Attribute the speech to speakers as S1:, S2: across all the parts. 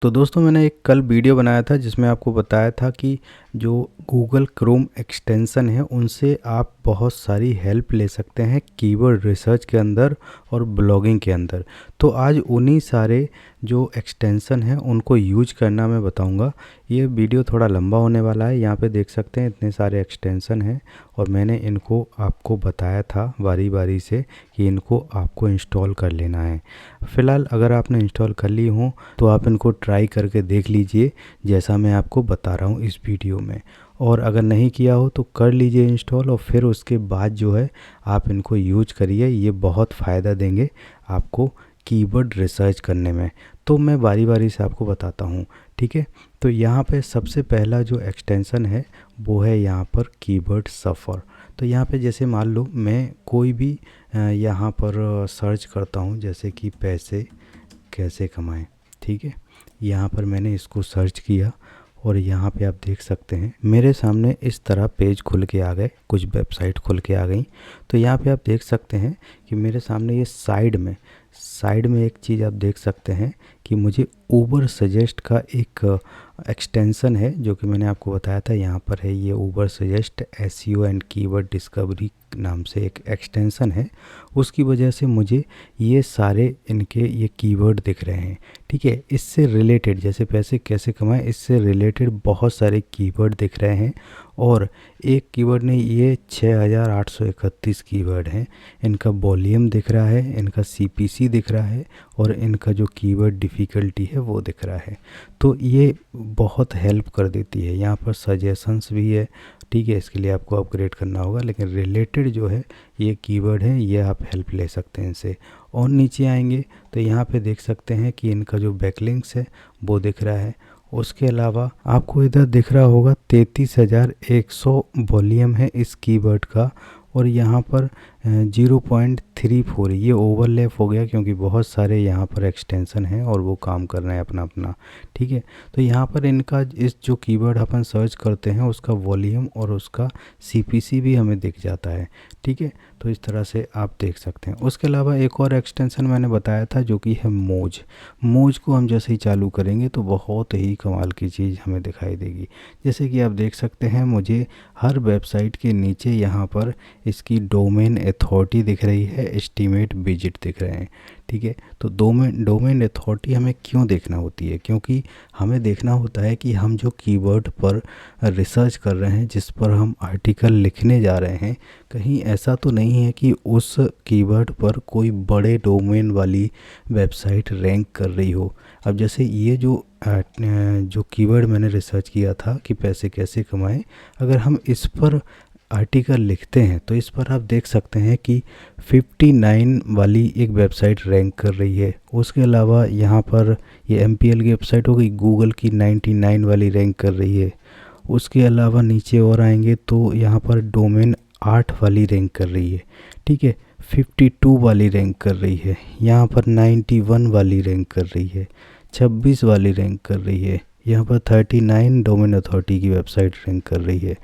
S1: तो दोस्तों मैंने एक कल वीडियो बनाया था जिसमें आपको बताया था कि जो गूगल क्रोम एक्सटेंसन है उनसे आप बहुत सारी हेल्प ले सकते हैं कीवर्ड रिसर्च के अंदर और ब्लॉगिंग के अंदर। तो आज उन्हीं सारे जो एक्सटेंसन हैं उनको यूज करना मैं बताऊंगा। ये वीडियो थोड़ा लंबा होने वाला है। यहाँ पे देख सकते हैं इतने सारे एक्सटेंसन हैं और मैंने इनको आपको बताया था बारी बारी से कि इनको आपको इंस्टॉल कर लेना है। फ़िलहाल अगर आपने इंस्टॉल कर ली हो तो आप इनको ट्राई करके देख लीजिए जैसा मैं आपको बता रहा हूँ इस वीडियो में। और अगर नहीं किया हो तो कर लीजिए इंस्टॉल और फिर उसके बाद जो है आप इनको यूज करिए। ये बहुत फ़ायदा देंगे आपको कीवर्ड रिसर्च करने में। तो मैं बारी बारी से आपको बताता हूँ, ठीक है। तो यहाँ पे सबसे पहला जो एक्सटेंसन है वो है यहाँ पर कीवर्ड सफ़र। तो यहाँ पे जैसे मान लो मैं कोई भी यहाँ पर सर्च करता हूँ, जैसे कि पैसे कैसे कमाएं, ठीक है। यहाँ पर मैंने इसको सर्च किया और यहाँ पे आप देख सकते हैं मेरे सामने इस तरह पेज खुल के आ गए, कुछ वेबसाइट खुल के आ गई। तो यहाँ पे आप देख सकते हैं कि मेरे सामने ये साइड में एक चीज़ आप देख सकते हैं कि मुझे ऊबर सजेस्ट का एक एक्सटेंसन है जो कि मैंने आपको बताया था। यहाँ पर है ये Uber suggest SEO and keyword discovery नाम से एक एक्सटेंसन है। उसकी वजह से मुझे ये सारे इनके ये कीवर्ड दिख रहे हैं, ठीक है। इससे रिलेटेड जैसे पैसे कैसे कमाएं, इससे रिलेटेड बहुत सारे कीवर्ड दिख रहे हैं। और एक कीवर्ड नहीं, ये 6831 कीवर्ड हैं। इनका वॉल्यूम दिख रहा है, इनका सीपीसी दिख रहा है और इनका जो कीवर्ड डिफ़िकल्टी है वो दिख रहा है। तो ये बहुत हेल्प कर देती है। यहाँ पर सजेशंस भी है, ठीक है। इसके लिए आपको अपग्रेड करना होगा, लेकिन रिलेटेड जो है ये कीवर्ड है, ये आप हेल्प ले सकते हैं इनसे। और नीचे आएंगे तो यहाँ पे देख सकते हैं कि इनका जो बैकलिंक्स है वो दिख रहा है। उसके अलावा आपको इधर दिख रहा होगा 33,100 वॉल्यूम है इस कीवर्ड का। और यहाँ पर 0.34 ये ओवरलैप हो गया क्योंकि बहुत सारे यहाँ पर एक्सटेंसन हैं और वो काम कर रहे हैं अपना अपना, ठीक है। तो यहाँ पर इनका इस जो कीवर्ड अपन सर्च करते हैं उसका वॉल्यूम और उसका सीपीसी भी हमें दिख जाता है, ठीक है। तो इस तरह से आप देख सकते हैं। उसके अलावा एक और एक्सटेंसन मैंने बताया था जो कि है मोज को हम जैसे ही चालू करेंगे तो बहुत ही कमाल की चीज़ हमें दिखाई देगी। जैसे कि आप देख सकते हैं मुझे हर वेबसाइट के नीचे यहाँ पर इसकी डोमेन अथॉरिटी दिख रही है, एस्टीमेट विजिट दिख रहे हैं, ठीक है। तो डोमेन अथॉरिटी हमें क्यों देखना होती है? क्योंकि हमें देखना होता है कि हम जो कीवर्ड पर रिसर्च कर रहे हैं, जिस पर हम आर्टिकल लिखने जा रहे हैं, कहीं ऐसा तो नहीं है कि उस कीवर्ड पर कोई बड़े डोमेन वाली वेबसाइट रैंक कर रही हो। अब जैसे ये जो कीवर्ड मैंने रिसर्च किया था कि पैसे कैसे कमाएं, अगर हम इस पर आर्टिकल लिखते हैं तो इस पर आप देख सकते हैं कि 59 वाली एक वेबसाइट रैंक कर रही है। उसके अलावा यहाँ पर ये MPL की वेबसाइट हो गई, गूगल की 99 वाली रैंक कर रही है। उसके अलावा नीचे और आएंगे तो यहाँ पर डोमेन 8 वाली रैंक कर रही है, ठीक है। 52 वाली रैंक कर रही है, यहाँ पर 91 वाली रैंक कर रही है, 26 वाली रैंक कर रही है, यहाँ पर 39 डोमेन अथॉरिटी की वेबसाइट रैंक कर रही है।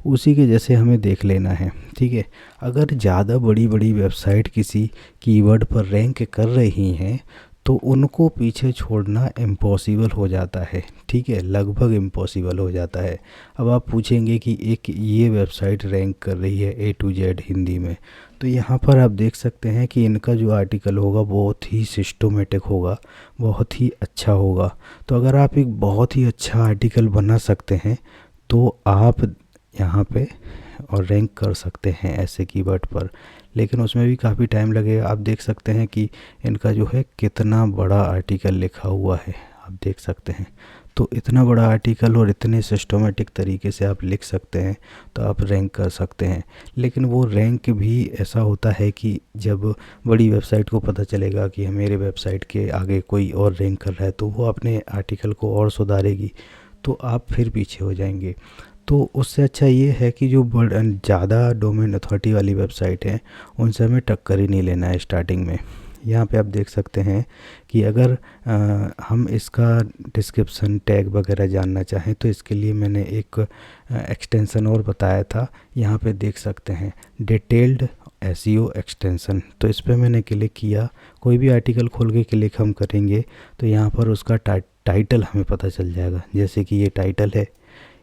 S1: उसी के जैसे हमें देख लेना है, ठीक है। अगर ज़्यादा बड़ी बड़ी वेबसाइट किसी कीवर्ड पर रैंक कर रही हैं तो उनको पीछे छोड़ना इम्पॉसिबल हो जाता है, ठीक है, लगभग इम्पॉसिबल हो जाता है। अब आप पूछेंगे कि एक ये वेबसाइट रैंक कर रही है A to Z हिंदी में, तो यहाँ पर आप देख सकते हैं कि इनका जो आर्टिकल होगा बहुत ही सिस्टमेटिक होगा, बहुत ही अच्छा होगा। तो अगर आप एक बहुत ही अच्छा आर्टिकल बना सकते हैं तो आप यहाँ पे और रैंक कर सकते हैं ऐसे कीवर्ड पर, लेकिन उसमें भी काफ़ी टाइम लगेगा। आप देख सकते हैं कि इनका जो है कितना बड़ा आर्टिकल लिखा हुआ है, आप देख सकते हैं। तो इतना बड़ा आर्टिकल और इतने सिस्टमेटिक तरीके से आप लिख सकते हैं तो आप रैंक कर सकते हैं। लेकिन वो रैंक भी ऐसा होता है कि जब बड़ी वेबसाइट को पता चलेगा कि मेरे वेबसाइट के आगे कोई और रैंक कर रहा है तो वो अपने आर्टिकल को और सुधारेगी, तो आप फिर पीछे हो जाएंगे। तो उससे अच्छा ये है कि जो ज़्यादा डोमेन अथॉरिटी वाली वेबसाइट है उनसे हमें टक्कर ही नहीं लेना है स्टार्टिंग में। यहाँ पे आप देख सकते हैं कि अगर हम इसका डिस्क्रिप्शन टैग वगैरह जानना चाहें तो इसके लिए मैंने एक एक्सटेंसन और बताया था। यहाँ पे देख सकते हैं डिटेल्ड एसईओ एक्सटेंसन, तो इस पर मैंने क्लिक किया। कोई भी आर्टिकल खोल के क्लिक हम करेंगे तो यहाँ पर उसका टाइटल हमें पता चल जाएगा, जैसे कि ये टाइटल है,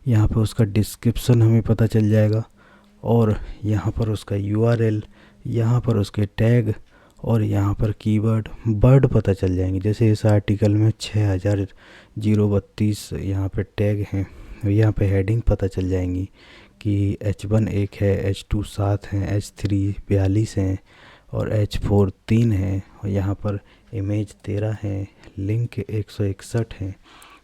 S1: यहाँ पे उसका डिस्क्रिप्शन हमें पता चल जाएगा, और यहाँ पर उसका यूआरएल, यहाँ पर उसके टैग, और यहाँ पर कीवर्ड वर्ड पता चल जाएंगे। जैसे इस आर्टिकल में 6032 यहाँ पे टैग हैं, यहाँ पे हेडिंग पता चल जाएंगी कि H1 1 है, H2 7 हैं, H3 42 हैं, और H4 3 हैं, और यहाँ पर इमेज 13 हैं, लिंक 161 हैं।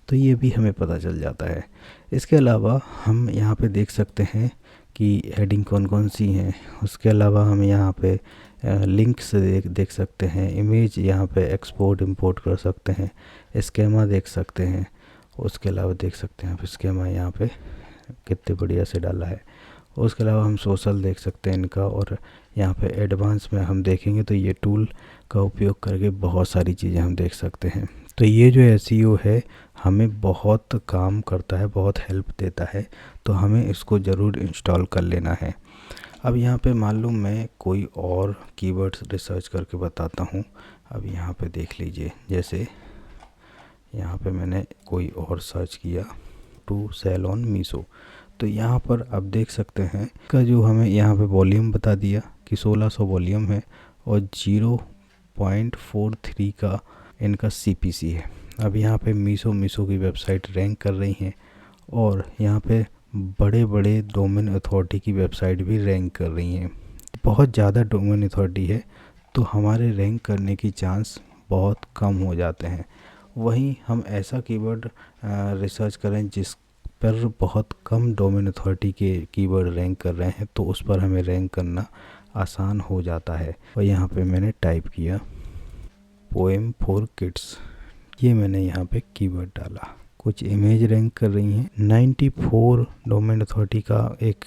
S1: तो ये भी हमें पता चल जाता है। इसके अलावा हम यहाँ पे देख सकते हैं कि हेडिंग कौन कौन सी हैं। उसके अलावा हम यहाँ पे लिंक्स देख सकते हैं, इमेज यहाँ पे एक्सपोर्ट इंपोर्ट कर सकते हैं, स्केमा देख सकते हैं। उसके अलावा देख सकते हैं आप स्केमा यहाँ पे कितने बढ़िया से डाला है। उसके अलावा हम सोशल देख सकते हैं इनका, और यहाँ पे एडवांस में हम देखेंगे तो ये टूल का उपयोग करके बहुत सारी चीज़ें हम देख सकते हैं। तो ये जो एसईओ है हमें बहुत काम करता है, बहुत हेल्प देता है, तो हमें इसको ज़रूर इंस्टॉल कर लेना है। अब यहाँ पे मान लो मैं कोई और कीवर्ड्स रिसर्च करके बताता हूँ। अब यहाँ पे देख लीजिए, जैसे यहाँ पे मैंने कोई और सर्च किया, टू सेल ऑन मीशो, तो यहाँ पर आप देख सकते हैं का जो हमें यहाँ पे वॉल्यूम बता दिया कि 1600 वॉल्यूम है, और 0.43 का इनका सीपीसी है। अब यहाँ पे मीशो की वेबसाइट रैंक कर रही हैं, और यहाँ पे बड़े बड़े डोमेन अथॉरिटी की वेबसाइट भी रैंक कर रही हैं। बहुत ज़्यादा डोमेन अथॉरिटी है तो हमारे रैंक करने की चांस बहुत कम हो जाते हैं। वहीं हम ऐसा कीवर्ड रिसर्च करें जिस पर बहुत कम डोमेन अथॉरिटी के कीवर्ड रैंक कर रहे हैं, तो उस पर हमें रैंक करना आसान हो जाता है। और यहाँ पे मैंने टाइप किया पोएम फॉर किड्स, ये मैंने यहाँ पे कीवर्ड डाला, कुछ इमेज रैंक कर रही हैं। 94 डोमेन अथॉरिटी का एक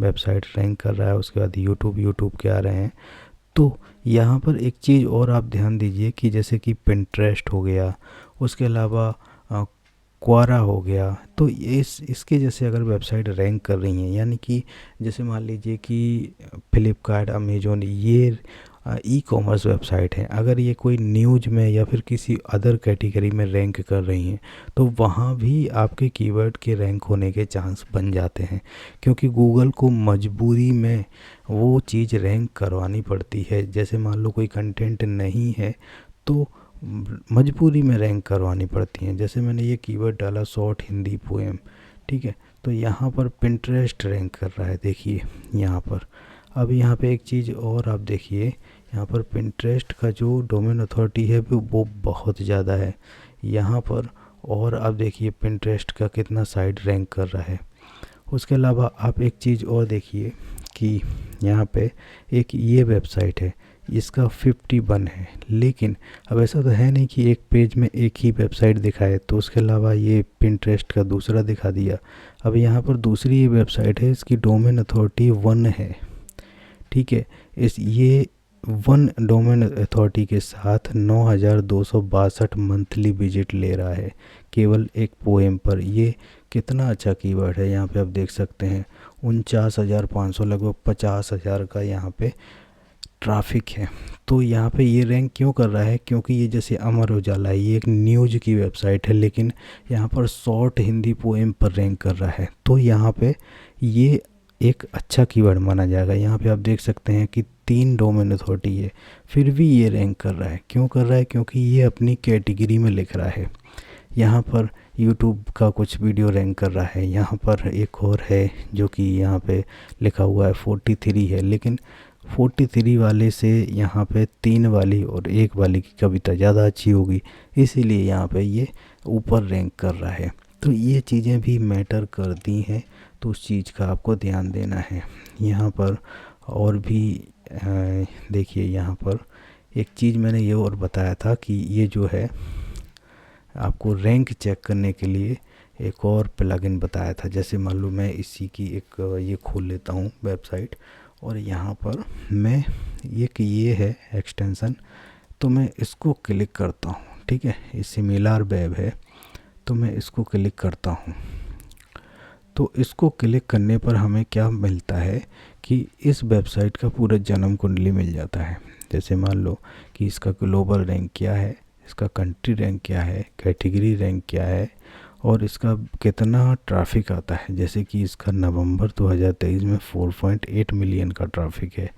S1: वेबसाइट रैंक कर रहा है। उसके बाद यूट्यूब के आ रहे हैं। तो यहाँ पर एक चीज़ और आप ध्यान दीजिए कि जैसे कि पिंटरेस्ट हो गया, उसके अलावा क्वारा हो गया, तो इसके जैसे अगर वेबसाइट रैंक कर रही हैं, यानी कि जैसे मान लीजिए कि फ्लिपकार्ट, अमेजोन, ये ई कॉमर्स वेबसाइट है, अगर ये कोई न्यूज़ में या फिर किसी अदर कैटेगरी में रैंक कर रही हैं, तो वहाँ भी आपके कीवर्ड के रैंक होने के चांस बन जाते हैं, क्योंकि गूगल को मजबूरी में वो चीज़ रैंक करवानी पड़ती है। जैसे मान लो कोई कंटेंट नहीं है तो मजबूरी में रैंक करवानी पड़ती हैं। जैसे मैंने ये कीवर्ड डाला शॉर्ट हिंदी पोएम, ठीक है, तो यहाँ पर पिंटरेस्ट रैंक कर रहा है, देखिए यहाँ पर। अब यहाँ पे एक चीज़ और आप देखिए, यहाँ पर पिंटरेस्ट का जो डोमेन अथॉरिटी है वो बहुत ज़्यादा है यहाँ पर। और आप देखिए पिंटरेस्ट का कितना साइड रैंक कर रहा है। उसके अलावा आप एक चीज़ और देखिए कि यहाँ पे एक ये वेबसाइट है, इसका 51 है, लेकिन अब ऐसा तो है नहीं कि एक पेज में एक ही वेबसाइट दिखाए, तो उसके अलावा ये पिंटरेस्ट का दूसरा दिखा दिया। अब यहाँ पर दूसरी ये वेबसाइट है, इसकी डोमेन अथॉरिटी 1 है, ठीक है। ये 1 डोमेन अथॉरिटी के साथ 9262 मंथली विजिट ले रहा है केवल एक पोएम पर। ये कितना अच्छा कीवर्ड है, यहाँ पे आप देख सकते हैं 49,500, लगभग 50,000 का यहाँ पे ट्रैफिक है। तो यहाँ पे ये रैंक क्यों कर रहा है, क्योंकि ये जैसे अमर उजाला, ये एक न्यूज़ की वेबसाइट है, लेकिन यहाँ पर शॉर्ट हिंदी पोएम पर रैंक कर रहा है, तो यहाँ पे ये एक अच्छा कीवर्ड माना जाएगा। यहाँ पे आप देख सकते हैं कि 3 डोमेन अथॉरिटी है, फिर भी ये रैंक कर रहा है। क्यों कर रहा है, क्योंकि ये अपनी कैटेगरी में लिख रहा है। यहाँ पर यूट्यूब का कुछ वीडियो रैंक कर रहा है, यहाँ पर एक और है जो कि यहाँ पे लिखा हुआ है 43 है, लेकिन 43 वाले से यहाँ पे 3 वाली और 1 वाली की कविता ज़्यादा अच्छी होगी, इसीलिए यहाँ पे ये ऊपर रैंक कर रहा है। तो ये चीज़ें भी मैटर करती हैं, तो उस चीज़ का आपको ध्यान देना है। यहाँ पर और भी देखिए, यहाँ पर एक चीज़ मैंने ये और बताया था कि ये जो है आपको रैंक चेक करने के लिए एक और प्लगइन बताया था। जैसे मान लो मैं इसी की एक ये खोल लेता हूँ वेबसाइट, और यहाँ पर मैं ये है एक्सटेंशन, तो मैं इसको क्लिक करता हूँ, ठीक है, ये सिमिलर वेब है, तो मैं इसको क्लिक करता हूँ। तो इसको क्लिक करने पर हमें क्या मिलता है कि इस वेबसाइट का पूरा जन्म कुंडली मिल जाता है। जैसे मान लो कि इसका ग्लोबल रैंक क्या है, इसका कंट्री रैंक क्या है, कैटेगरी रैंक क्या है, और इसका कितना ट्रैफिक आता है। जैसे कि इसका नवंबर 2023 में 4.8 मिलियन का ट्रैफिक है।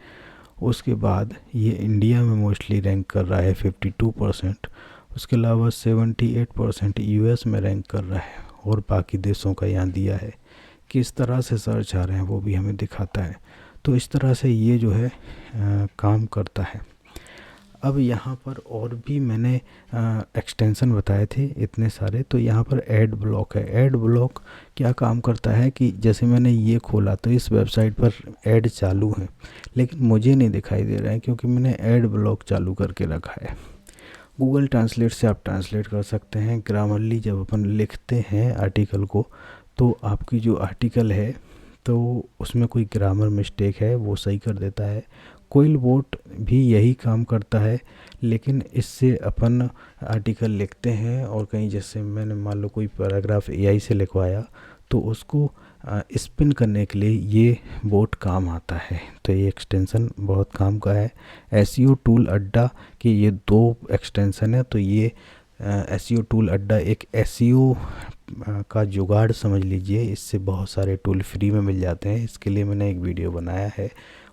S1: उसके बाद ये इंडिया में मोस्टली रैंक कर रहा है 52%। उसके अलावा 78% यूएस में रैंक कर रहा है, और बाकी देशों का यहाँ दिया है। किस तरह से सर्च आ रहे हैं वो भी हमें दिखाता है। तो इस तरह से ये जो है काम करता है। अब यहाँ पर और भी मैंने एक्सटेंशन बताए थे इतने सारे। तो यहाँ पर ऐड ब्लॉक है। ऐड ब्लॉक क्या काम करता है कि जैसे मैंने ये खोला तो इस वेबसाइट पर ऐड चालू है, लेकिन मुझे नहीं दिखाई दे रहा है क्योंकि मैंने ऐड ब्लॉक चालू करके रखा है। गूगल ट्रांसलेट से आप ट्रांसलेट कर सकते हैं। ग्रामरली जब अपन लिखते हैं आर्टिकल को, तो आपकी जो आर्टिकल है तो उसमें कोई ग्रामर मिस्टेक है वो सही कर देता है। कोइल बोट भी यही काम करता है, लेकिन इससे अपन आर्टिकल लिखते हैं और कहीं जैसे मैंने मान लो कोई पैराग्राफ एआई से लिखवाया तो उसको स्पिन करने के लिए ये बोट काम आता है। तो ये एक्सटेंशन बहुत काम का है। एसईओ टूल अड्डा के ये 2 एक्सटेंशन है। तो ये एसईओ टूल अड्डा एक एसईओ का जुगाड़ समझ लीजिए। इससे बहुत सारे टूल फ्री में मिल जाते हैं। इसके लिए मैंने एक वीडियो बनाया है,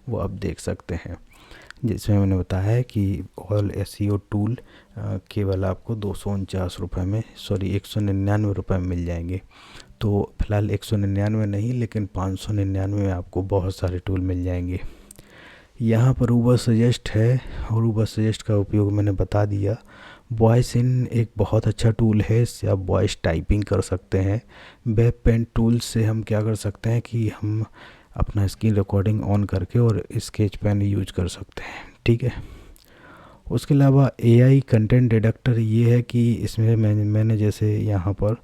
S1: वो आप देख सकते हैं, जिसमें मैंने बताया है कि ऑल एसईओ टूल केवल आपको 249 रुपये में 199 रुपये में मिल जाएंगे। तो फिलहाल 199 नहीं, लेकिन 599 में आपको बहुत सारे टूल मिल जाएंगे। यहाँ पर ऊबर सजेस्ट है, और ऊबर सजेस्ट का उपयोग मैंने बता दिया। वॉइस इन एक बहुत अच्छा टूल है। इससे आप वॉइस टाइपिंग कर सकते हैं। वेब पेन टूल से हम क्या कर सकते हैं कि हम अपना स्क्रीन रिकॉर्डिंग ऑन करके और स्केच पेन यूज कर सकते हैं, ठीक है। उसके अलावा एआई कंटेंट डिटेक्टर ये है कि इसमें मैंने जैसे यहाँ पर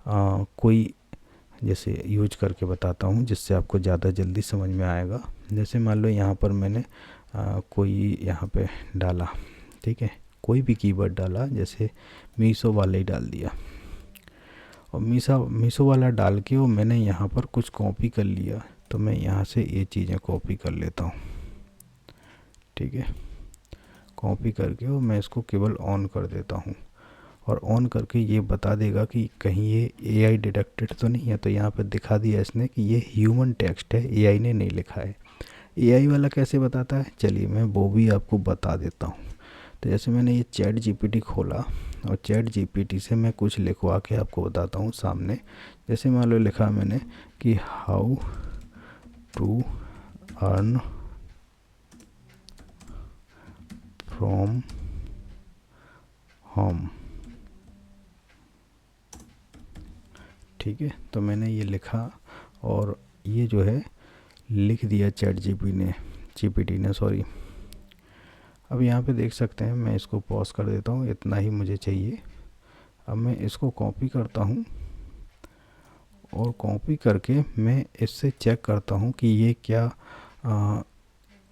S1: कोई जैसे यूज करके बताता हूँ, जिससे आपको ज़्यादा जल्दी समझ में आएगा। जैसे मान लो यहाँ पर मैंने कोई यहाँ पे डाला, ठीक है, कोई भी कीवर्ड डाला, जैसे मीशो वाला ही डाल दिया, और मीशो वाला डाल के वो मैंने यहाँ पर कुछ कॉपी कर लिया। तो मैं यहाँ से ये चीज़ें कॉपी कर लेता हूँ, ठीक है। कॉपी करके वो मैं इसको केवल ऑन कर देता हूँ, और ऑन करके ये बता देगा कि कहीं ये एआई डिटेक्टेड तो नहीं है। तो यहाँ पर दिखा दिया इसने कि ये ह्यूमन टेक्स्ट है, एआई ने नहीं लिखा है। एआई वाला कैसे बताता है, चलिए मैं वो भी आपको बता देता हूँ। तो जैसे मैंने ये चैट जीपीटी खोला, और चैट जीपीटी से मैं कुछ लिखवा के आपको बताता हूँ सामने। जैसे मान लो लिखा मैंने कि how to earn from home, ठीक है। तो मैंने ये लिखा, और ये जो है लिख दिया चैट जीपीटी ने सॉरी। अब यहाँ पे देख सकते हैं, मैं इसको पॉज कर देता हूँ, इतना ही मुझे चाहिए। अब मैं इसको कॉपी करता हूँ, और कॉपी करके मैं इससे चेक करता हूँ कि ये क्या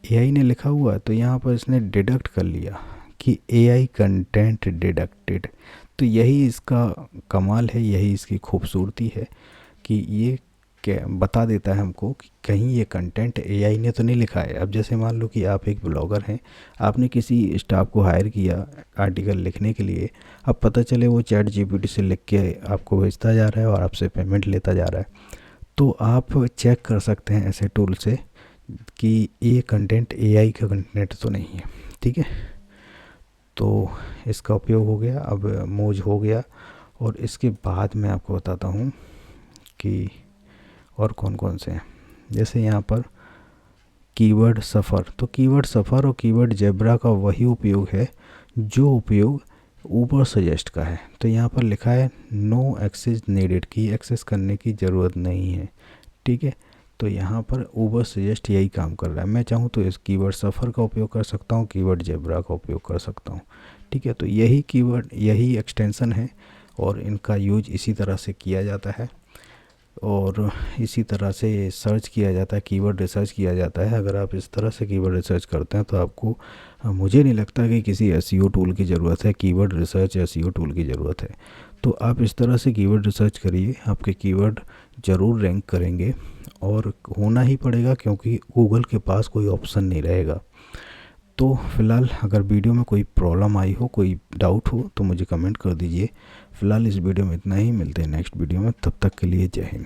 S1: एआई ने लिखा हुआ है। तो यहाँ पर इसने डिडक्ट कर लिया कि एआई कंटेंट डिडक्टेड। तो यही इसका कमाल है, यही इसकी खूबसूरती है कि ये क्या बता देता है हमको कि कहीं ये कंटेंट एआई ने तो नहीं लिखा है। अब जैसे मान लो कि आप एक ब्लॉगर हैं, आपने किसी स्टाफ को हायर किया आर्टिकल लिखने के लिए। अब पता चले वो चैट जीपीटी से लिख के आपको भेजता जा रहा है और आपसे पेमेंट लेता जा रहा है। तो आप चेक कर सकते हैं ऐसे टूल से कि ये कंटेंट एआई का कंटेंट तो नहीं है, ठीक है। तो इसका उपयोग हो गया, अब मौज हो गया। और इसके बाद मैं आपको बताता हूँ कि और कौन कौन से हैं। जैसे यहाँ पर कीवर्ड सफ़र, तो कीवर्ड सफ़र और कीवर्ड जेब्रा का वही उपयोग है जो उपयोग ऊबर सजेस्ट का है। तो यहाँ पर लिखा है नो एक्सेस नीडेड, की एक्सेस करने की ज़रूरत नहीं है, ठीक है। तो यहाँ पर ऊबर सजेस्ट यही काम कर रहा है। मैं चाहूँ तो इस कीवर्ड सफ़र का उपयोग कर सकता हूँ, कीवर्ड जेब्रा का उपयोग कर सकता हूँ, ठीक है। तो यही कीवर्ड, यही एक्सटेंशन है, और इनका यूज इसी तरह से किया जाता है, और इसी तरह से सर्च किया जाता है, कीवर्ड रिसर्च किया जाता है। अगर आप इस तरह से कीवर्ड रिसर्च करते हैं तो आपको, मुझे नहीं लगता कि किसी एसईओ टूल की ज़रूरत है, कीवर्ड रिसर्च एसईओ टूल की ज़रूरत है। तो आप इस तरह से कीवर्ड रिसर्च करिए, आपके कीवर्ड ज़रूर रैंक करेंगे, और होना ही पड़ेगा क्योंकि गूगल के पास कोई ऑप्शन नहीं रहेगा। तो फ़िलहाल अगर वीडियो में कोई प्रॉब्लम आई हो, कोई डाउट हो तो मुझे कमेंट कर दीजिए। फ़िलहाल इस वीडियो में इतना ही, मिलते हैं नेक्स्ट वीडियो में, तब तक के लिए जय हिंद।